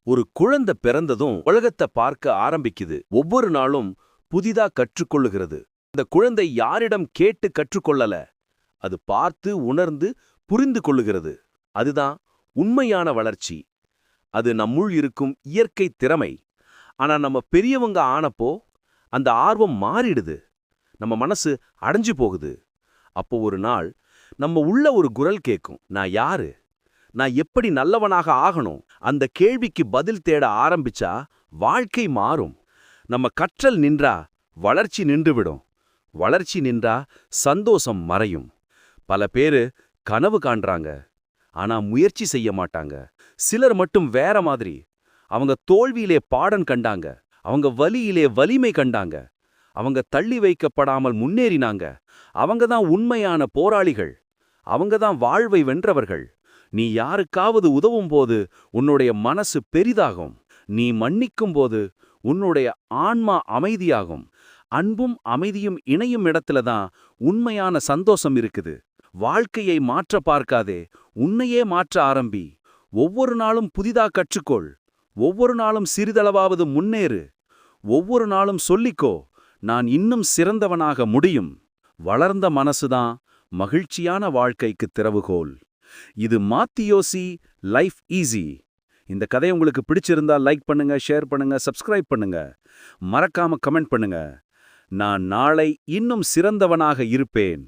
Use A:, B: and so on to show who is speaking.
A: ஒரு குழந்தை பிறந்ததும் உலகத்தை பார்க்க ஆரம்பிக்குது. ஒவ்வொரு நாளும் புதிதா கற்றுக்கொள்ளுகிறது. இந்த குழந்தை யாரிடம் கேட்டு கற்றுக்கொள்ளல, அது பார்த்து உணர்ந்து புரிந்து கொள்ளுகிறது. அதுதான் உண்மையான வளர்ச்சி. அது நம்முள் இருக்கும் இயற்கை திறமை. ஆனா நம்ம பெரியவங்க ஆனப்போ அந்த ஆர்வம் மாறிடுது. நம்ம மனசு அடைஞ்சு போகுது. அப்போ ஒரு நாள் நம்ம உள்ள ஒரு குரல் கேட்கும், நான் யாரு, நான் எப்படி நல்லவனாக ஆகணும்? அந்த கேள்விக்கு பதில் தேட ஆரம்பிச்சா வாழ்க்கை மாறும். நம்ம கற்றல் நின்றா வளர்ச்சி நின்றுவிடும். வளர்ச்சி நின்றா சந்தோஷம் மறையும். பல பேரு கனவு காண்றாங்க, ஆனா முயற்சி செய்ய மாட்டாங்க. சிலர் மட்டும் வேற மாதிரி. அவங்க தோல்வியிலே பாடம் கண்டாங்க, அவங்க வலியிலே வலிமை கண்டாங்க, அவங்க தள்ளி வைக்கப்படாமல் முன்னேறினாங்க. அவங்க தான் உண்மையான போராளிகள். அவங்க தான் வாழ்வை வென்றவர்கள். நீ யாருக்காவது உதவும் போது உன்னுடைய மனசு பெரிதாகும். நீ மன்னிக்கும் போது உன்னுடைய ஆன்மா அமைதியாகும். அன்பும் அமைதியும் இணையும் இடத்துல தான் உண்மையான சந்தோஷம் இருக்குது. வாழ்க்கையை மாற்ற பார்க்காதே, உன்னையே மாற்ற ஆரம்பி. ஒவ்வொரு நாளும் புதிதா கற்றுக்கொள். ஒவ்வொரு நாளும் சிறிதளவாவது முன்னேறு. ஒவ்வொரு நாளும் சொல்லிக்கோ, நான் இன்னும் சிறந்தவனாக முடியும். வளர்ந்த மனசுதான் மகிழ்ச்சியான வாழ்க்கைக்கு திறவுகோல். இது மாத்தியோசி லைஃப் ஈஸி. இந்த கதை உங்களுக்கு பிடிச்சிருந்தா லைக் பண்ணுங்க, ஷேர் பண்ணுங்க, சப்ஸ்கிரைப் பண்ணுங்க. மறக்காம கமெண்ட் பண்ணுங்க. நான் நாளை இன்னும் சிறந்தவனாக இருப்பேன்.